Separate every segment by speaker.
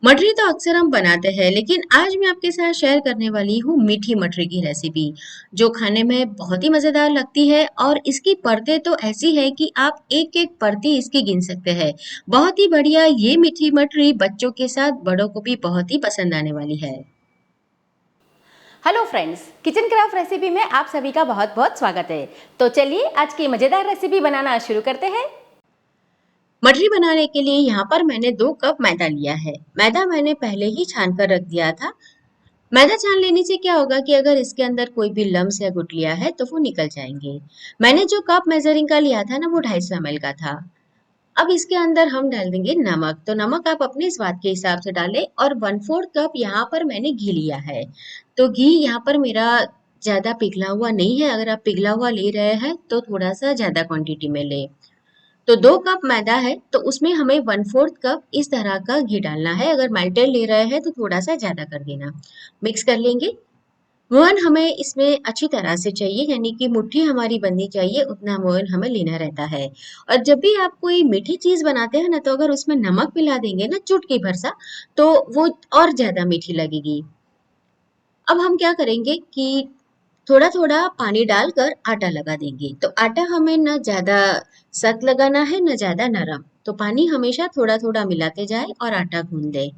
Speaker 1: मठरी तो अक्सर हम बनाते हैं, लेकिन आज मैं आपके साथ शेयर करने वाली हूँ मीठी मठरी की रेसिपी, जो खाने में बहुत ही मजेदार लगती है। और इसकी परतें तो ऐसी है कि आप एक एक परती इसकी गिन सकते हैं। बहुत ही बढ़िया ये मीठी मठरी बच्चों के साथ बड़ों को भी बहुत ही पसंद आने वाली है।
Speaker 2: Hello friends, kitchen craft recipe में आप सभी का बहुत बहुत स्वागत है। तो चलिए आज की मज़ेदार रेसिपी बनाना शुरू करते हैं।
Speaker 1: मठरी बनाने के लिए यहाँ पर मैंने 2 कप मैदा लिया है। मैदा मैंने पहले ही छान कर रख दिया था। मैदा छान लेने से क्या होगा कि अगर इसके अंदर कोई भी लम्स या गुठलियां है तो वो निकल जाएंगे। मैंने जो कप मेजरिंग का लिया था ना, वो 250 ml का था। अब इसके अंदर हम डाल देंगे नमक। तो नमक आप अपने स्वाद के हिसाब से डालें। और 1/4 कप यहाँ पर मैंने घी लिया है। तो घी यहाँ पर मेरा ज्यादा पिघला हुआ नहीं है। अगर आप पिघला हुआ ले रहे हैं तो थोड़ा सा ज्यादा क्वांटिटी में ले। तो 2 कप मैदा है तो उसमें हमें 1/4 कप इस तरह का घी डालना है। अगर मेल्टेड ले रहे हैं तो थोड़ा सा ज्यादा कर देना। मिक्स कर लेंगे। मोहन हमें इसमें अच्छी तरह से चाहिए, यानी कि मुट्ठी हमारी बननी चाहिए, उतना मोहन हमें लेना रहता है। और जब भी आप कोई मीठी चीज बनाते हैं ना, तो अगर उसमें नमक मिला देंगे ना चुटकी भर सा, तो वो और ज्यादा मीठी लगेगी। अब हम क्या करेंगे कि थोड़ा थोड़ा पानी डालकर आटा लगा देंगे। तो आटा हमें न ज्यादा सख्त लगाना है न ज्यादा नरम। तो पानी हमेशा थोड़ा थोड़ा मिलाते जाए और आटा गूंद दे।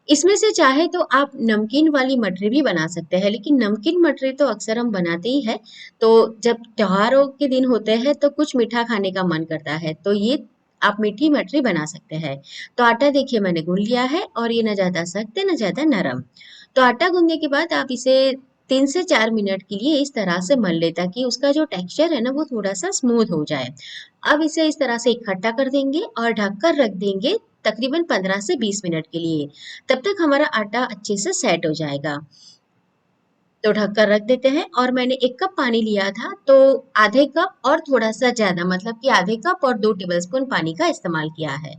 Speaker 1: इसमें से चाहे तो आप नमकीन वाली मटरी भी बना सकते हैं, लेकिन नमकीन मटरी तो अक्सर हम बनाते ही है। तो जब त्योहारों के दिन होते हैं तो कुछ मीठा खाने का मन करता है, तो ये आप मीठी मटरी बना सकते हैं। तो आटा देखिए मैंने गूंद लिया है, और ये ना ज्यादा सख्त है ना ज्यादा नरम। तो आटा गूंदने के बाद आप इसे 3 से 4 मिनट के लिए इस तरह से मल ले, ताकि उसका जो टेक्सचर है ना वो थोड़ा सा स्मूथ हो जाए। अब इसे इस तरह से इकट्ठा कर देंगे और ढककर रख देंगे तकरीबन 15 से 20 मिनट के लिए। तब तक हमारा आटा अच्छे से सेट हो जाएगा। तो ढककर रख देते हैं। और मैंने 1 कप पानी लिया था, तो आधे कप और थोड़ा सा ज्यादा, मतलब कि आधे कप और 2 टेबलस्पून पानी का इस्तेमाल किया है।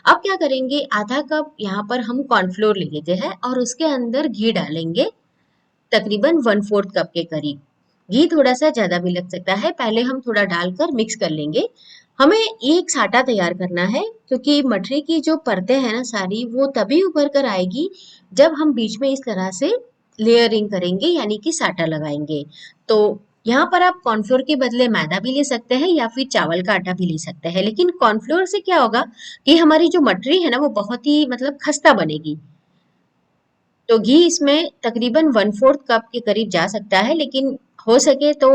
Speaker 1: अब क्या करेंगे, आधा कप यहाँ पर हम कॉर्नफ्लोर ले लेते हैं और उसके अंदर घी डालेंगे, तकरीबन 1/4 कप के करीब। घी थोड़ा सा ज्यादा भी लग सकता है, पहले हम थोड़ा डालकर मिक्स कर लेंगे। हमें एक साटा तैयार करना है, क्योंकि मठरी की जो परतें हैं ना सारी, वो तभी उभर कर आएगी जब हम बीच में इस तरह से लेयरिंग करेंगे, यानी कि साटा लगाएंगे। तो यहाँ पर आप कॉर्नफ्लोर के बदले मैदा भी ले सकते हैं या फिर चावल का आटा भी ले सकते हैं, लेकिन कॉर्नफ्लोर से क्या होगा कि हमारी जो मठरी है ना वो बहुत ही मतलब खस्ता बनेगी। तो घी इसमें तकरीबन 1/4 कप के करीब जा सकता है, लेकिन हो सके तो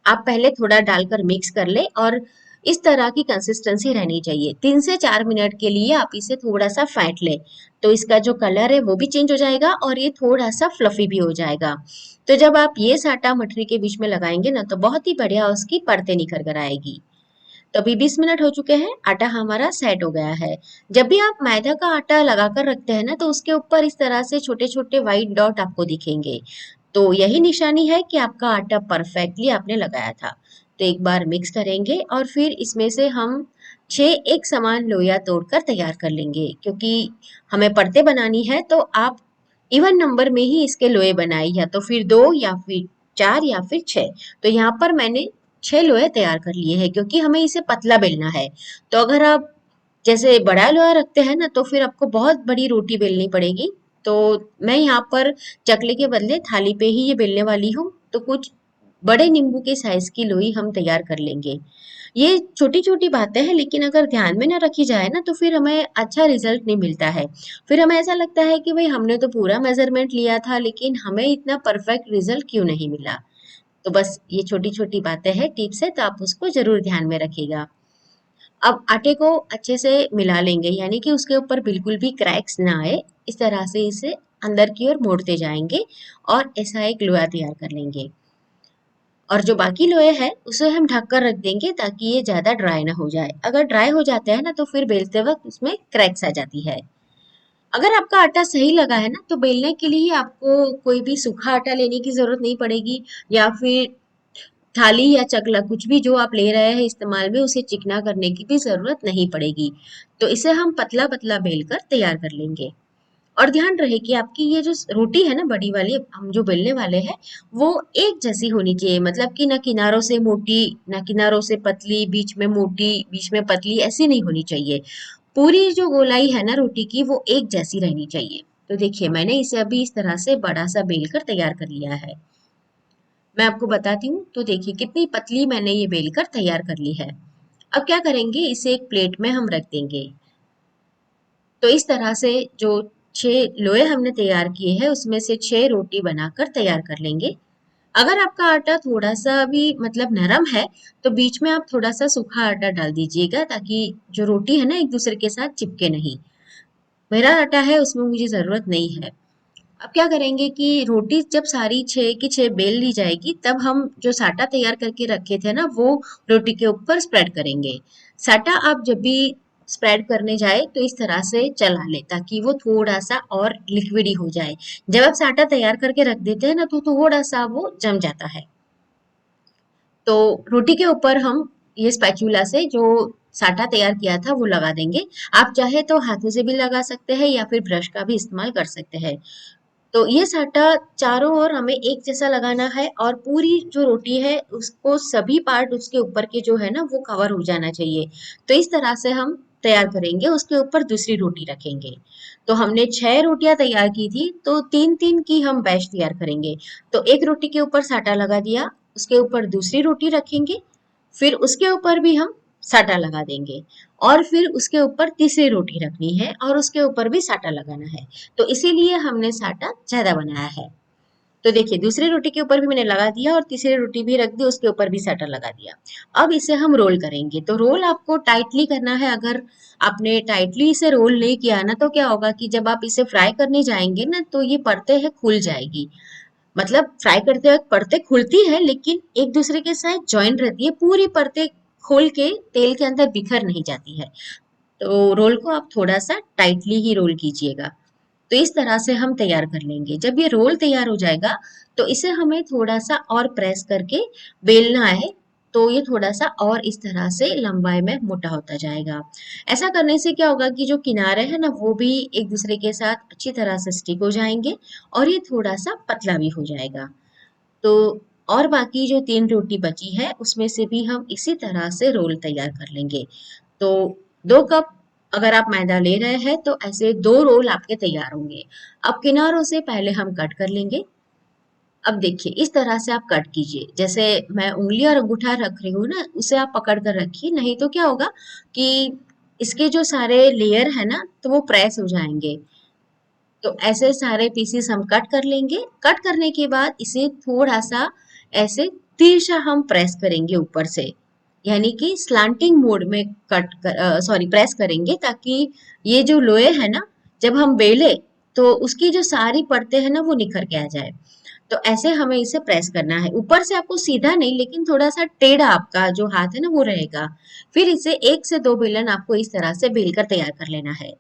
Speaker 1: आप पहले थोड़ा डालकर मिक्स कर ले। और इस तरह की कंसिस्टेंसी रहनी चाहिए। 3 से 4 मिनट के लिए आप इसे थोड़ा सा फेंट ले, तो इसका जो कलर है वो भी चेंज हो जाएगा और ये थोड़ा सा फ्लफी भी हो जाएगा। तो जब आप ये साटा मठरी के बीच में लगाएंगे ना, तो बहुत ही बढ़िया उसकी परतें निखर कर आएगी। तो अभी 20 मिनट हो चुके हैं, आटा हमारा सेट हो गया है। जब भी आप मैदा का आटा लगाकर रखते हैं ना, तो उसके ऊपर इस तरह से छोटे छोटे व्हाइट डॉट आपको दिखेंगे। तो यही निशानी है कि आपका आटा परफेक्टली आपने लगाया था। तो एक बार मिक्स करेंगे और फिर इसमें से हम 6 एक समान लोइयां तोड़कर तैयार कर लेंगे, क्योंकि हमें परतें बनानी है। तो आप इवन नंबर में ही इसके लोए बनाए, या तो फिर 2 या फिर 4 या फिर 6। तो यहाँ पर मैंने 6 लोहे तैयार कर लिए हैं, क्योंकि हमें इसे पतला बेलना है। तो अगर आप जैसे बड़ा लोहा रखते हैं ना, तो फिर आपको बहुत बड़ी रोटी बेलनी पड़ेगी। तो मैं यहाँ पर चकले के बदले थाली पे ही ये बेलने वाली हूँ। तो कुछ बड़े नींबू के साइज की लोई हम तैयार कर लेंगे। ये छोटी छोटी बातें हैं, लेकिन अगर ध्यान में ना रखी जाए ना, तो फिर हमें अच्छा रिजल्ट नहीं मिलता है। फिर हमें ऐसा लगता है कि भाई हमने तो पूरा मेजरमेंट लिया था, लेकिन हमें इतना परफेक्ट रिजल्ट क्यों नहीं मिला। तो बस ये छोटी छोटी बातें हैं, टिप्स है, तो आप उसको जरूर ध्यान में रखिएगा। अब आटे को अच्छे से मिला लेंगे, यानी कि उसके ऊपर बिल्कुल भी क्रैक्स ना आए। इस तरह से इसे अंदर की ओर मोड़ते जाएंगे और ऐसा एक लोया तैयार कर लेंगे। और जो बाकी लोहे है उसे हम ढक कर रख देंगे, ताकि ये ज्यादा ड्राई ना हो जाए। अगर ड्राई हो जाते हैं ना, तो फिर बेलते वक्त उसमें क्रैक्स आ जाती है। अगर आपका आटा सही लगा है ना, तो बेलने के लिए आपको कोई भी सूखा आटा लेने की जरूरत नहीं पड़ेगी, या फिर थाली या चकला कुछ भी जो आप ले रहे हैं इस्तेमाल में, उसे चिकना करने की भी जरूरत नहीं पड़ेगी। तो इसे हम पतला पतला बेल कर तैयार कर लेंगे। और ध्यान रहे कि आपकी ये जो रोटी है ना बड़ी वाली हम जो बेलने वाले हैं, वो एक जैसी होनी चाहिए। मतलब कि ना किनारों से मोटी ना किनारों से पतली, बीच में मोटी बीच में पतली, ऐसी नहीं होनी चाहिए। पूरी जो गोलाई है ना रोटी की वो एक जैसी रहनी चाहिए। तो देखिए मैंने इसे अभी इस तरह से बड़ा सा बेल कर तैयार कर लिया है। मैं आपको बताती हूँ, तो देखिए कितनी पतली मैंने ये बेल कर तैयार कर ली है। अब क्या करेंगे, इसे एक प्लेट में हम रख देंगे। तो इस तरह से जो 6 लोहे हमने तैयार किए हैं उसमें से 6 रोटी बनाकर तैयार कर लेंगे। अगर आपका आटा थोड़ा सा भी मतलब नरम है तो बीच में आप थोड़ा सा सूखा आटा डाल दीजिएगा, ताकि जो रोटी है ना एक दूसरे के साथ चिपके नहीं। मेरा आटा है उसमें मुझे जरूरत नहीं है। अब क्या करेंगे कि रोटी जब सारी 6 की 6 बेल ली जाएगी तब हम जो साटा तैयार करके रखे थे ना वो रोटी के ऊपर स्प्रेड करेंगे। साटा आप जब भी स्प्रेड करने जाए तो इस तरह से चला ले, ताकि वो थोड़ा सा और लिक्विडी हो जाए। जब आप साटा तैयार करके रख देते हैं ना तो थोड़ा सा वो जम जाता है। तो रोटी के ऊपर हम ये स्पैचुला से जो साटा तैयार किया था वो लगा देंगे। आप चाहे तो हाथों से भी लगा सकते हैं या फिर ब्रश का भी इस्तेमाल कर सकते हैं। तो ये साटा चारों ओर हमें एक जैसा लगाना है और पूरी जो रोटी है उसको सभी पार्ट उसके ऊपर के जो है ना वो कवर हो जाना चाहिए। तो इस तरह से हम तैयार करेंगे, उसके ऊपर दूसरी रोटी रखेंगे। तो हमने 6 रोटियां तैयार की थी तो 3-3 की हम बैच तैयार करेंगे। तो एक रोटी के ऊपर साटा लगा दिया, उसके ऊपर दूसरी रोटी रखेंगे, फिर उसके ऊपर भी हम साटा लगा देंगे और फिर उसके ऊपर तीसरी रोटी रखनी है और उसके ऊपर भी साटा लगाना है। तो इसीलिए हमने साटा ज्यादा बनाया है। तो देखिए दूसरी रोटी के ऊपर भी मैंने लगा दिया और तीसरी रोटी भी रख दी, उसके ऊपर भी साटा लगा दिया। अब इसे हम रोल करेंगे। तो रोल आपको टाइटली करना है। अगर आपने टाइटली इसे रोल नहीं किया ना तो क्या होगा कि जब आप इसे फ्राई करने जाएंगे ना तो ये परतें हैं खुल जाएगी। मतलब फ्राई करते वक्त परतें खुलती है लेकिन एक दूसरे के साथ ज्वाइन रहती है, पूरी परतें खोल के तेल के अंदर बिखर नहीं जाती है। तो रोल को आप थोड़ा सा टाइटली ही रोल कीजिएगा। तो इस तरह से हम तैयार कर लेंगे। जब ये रोल तैयार हो जाएगा तो इसे हमें थोड़ा सा और प्रेस करके बेलना है। तो ये थोड़ा सा और इस तरह से लंबाई में मोटा होता जाएगा। ऐसा करने से क्या होगा कि जो किनारे हैं ना वो भी एक दूसरे के साथ अच्छी तरह से स्टिक हो जाएंगे और ये थोड़ा सा पतला भी हो जाएगा। तो और बाकी जो 3 रोटी बची है उसमें से भी हम इसी तरह से रोल तैयार कर लेंगे। तो 2 कप अगर आप मैदा ले रहे हैं तो ऐसे 2 रोल आपके तैयार होंगे। अब किनारों से पहले हम कट कर लेंगे। अब देखिए इस तरह से आप कट कीजिए, जैसे मैं उंगली और अंगूठा रख रही हूँ ना उसे आप पकड़ कर रखिए, नहीं तो क्या होगा कि इसके जो सारे लेयर है ना तो वो प्रेस हो जाएंगे। तो ऐसे सारे पीसेस हम कट कर लेंगे। कट करने के बाद इसे थोड़ा सा ऐसे तिरछा हम प्रेस करेंगे ऊपर से, यानी कि स्लांटिंग मोड में प्रेस करेंगे, ताकि ये जो लोहे है ना जब हम बेले तो उसकी जो सारी परतें हैं ना वो निखर के आ जाए। तो ऐसे हमें इसे प्रेस करना है, ऊपर से आपको सीधा नहीं लेकिन थोड़ा सा टेढ़ा आपका जो हाथ है ना वो रहेगा। फिर इसे 1 से 2 बेलन आपको इस तरह से बेल कर तैयार कर लेना है।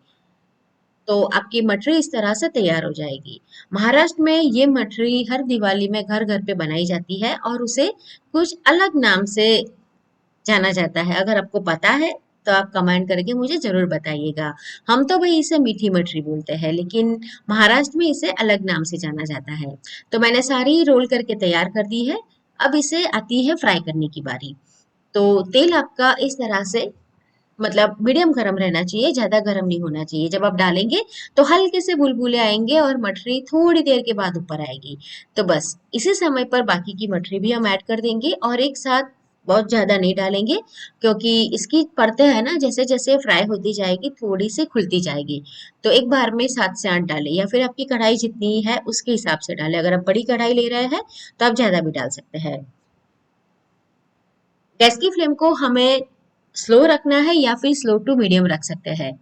Speaker 1: तो आपकी मठरी इस तरह से तैयार हो जाएगी। महाराष्ट्र में ये मठरी हर दिवाली में घर घर पे बनाई जाती है और उसे कुछ अलग नाम से जाना जाता है। अगर आपको पता है तो आप कमेंट करके मुझे जरूर बताइएगा। हम तो भाई इसे मीठी मठरी बोलते हैं लेकिन महाराष्ट्र में इसे अलग नाम से जाना जाता है। तो मैंने सारी रोल करके तैयार कर दी है। अब इसे आती है फ्राई करने की बारी। तो तेल आपका इस तरह से मतलब मीडियम गरम रहना चाहिए, ज्यादा गरम नहीं होना चाहिए। जब आप डालेंगे तो हल्के से बुलबुले आएंगे और मठरी थोड़ी देर के बाद ऊपर आएगी। तो बस इसी समय पर बाकी की मठरी भी हम ऐड कर देंगे और एक साथ बहुत ज्यादा नहीं डालेंगे, क्योंकि इसकी परतें है ना जैसे जैसे फ्राई होती जाएगी थोड़ी सी खुलती जाएगी। तो एक बार में 7 से 8 डालें या फिर आपकी कढ़ाई जितनी है उसके हिसाब से डालें। अगर आप बड़ी कढ़ाई ले रहे हैं तो आप ज्यादा भी डाल सकते हैं। गैस की फ्लेम को हमें स्लो रखना है या फिर स्लो टू मीडियम रख सकते हैं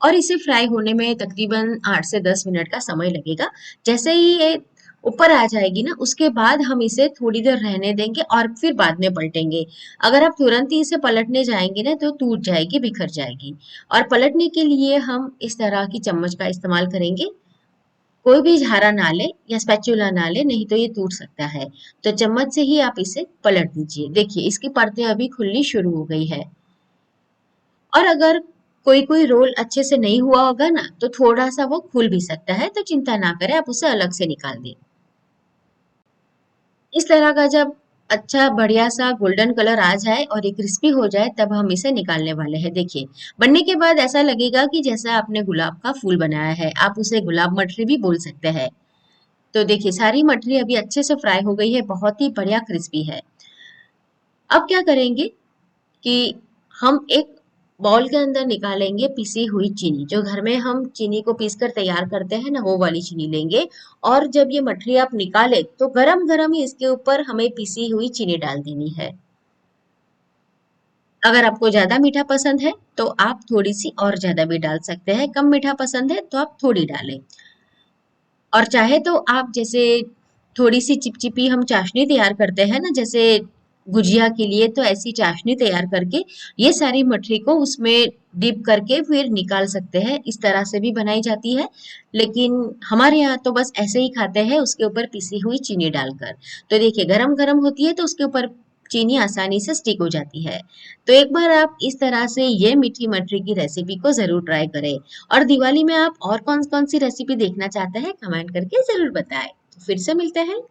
Speaker 1: और इसे फ्राई होने में तकरीबन 8 से 10 मिनट का समय लगेगा। जैसे ही ये ऊपर आ जाएगी ना उसके बाद हम इसे थोड़ी देर रहने देंगे और फिर बाद में पलटेंगे। अगर आप तुरंत ही इसे पलटने जाएंगे ना तो टूट जाएगी, बिखर जाएगी। और पलटने के लिए हम इस तरह की चम्मच का इस्तेमाल करेंगे। कोई भी झारा ना ले या स्पैचुला ना ले, नहीं तो ये टूट सकता है। तो चम्मच से ही आप इसे पलट दीजिए। देखिए इसकी परतें अभी खुलनी शुरू हो गई है। और अगर कोई कोई रोल अच्छे से नहीं हुआ होगा ना तो थोड़ा सा वो खुल भी सकता है, तो चिंता ना करें, आप उसे अलग से निकाल दें। इस तरह का जब अच्छा बढ़िया सा गोल्डन कलर आ जाए और ये क्रिस्पी हो जाए तब हम इसे निकालने वाले हैं। देखिए, बनने के बाद ऐसा लगेगा कि जैसा आपने गुलाब का फूल बनाया है। आप उसे गुलाब मटरी भी बोल सकते हैं। तो देखिए, सारी मटरी अभी अच्छे से फ्राई हो गई है, बहुत ही बढ़िया क्रिस्पी है। अब क्या करेंगे कि हम एक बाउल के अंदर निकालेंगे पिसी हुई चीनी। जो घर में हम चीनी को पीस कर तैयार करते हैं ना, वो वाली चीनी लेंगे। और जब ये मठरी आप निकाले तो गरम गरम ही इसके ऊपर हमें पिसी हुई चीनी डाल देनी है। अगर आपको ज्यादा मीठा पसंद है तो आप थोड़ी सी और ज्यादा भी डाल सकते हैं, कम मीठा पसंद है तो आप थोड़ी डालें। और चाहे तो आप जैसे थोड़ी सी चिपचिपी हम चाशनी तैयार करते हैं ना, जैसे गुजिया के लिए, तो ऐसी चाशनी तैयार करके ये सारी मठरी को उसमें डिप करके फिर निकाल सकते हैं। इस तरह से भी बनाई जाती है, लेकिन हमारे यहाँ तो बस ऐसे ही खाते हैं, उसके ऊपर पिसी हुई चीनी डालकर। तो देखिए, गरम गरम होती है तो उसके ऊपर चीनी आसानी से स्टिक हो जाती है। तो एक बार आप इस तरह से ये मीठी मठरी की रेसिपी को जरूर ट्राई करें। और दिवाली में आप और कौन कौन सी रेसिपी देखना चाहते हैं, कमेंट करके जरूर बताएं। तो फिर से मिलते हैं।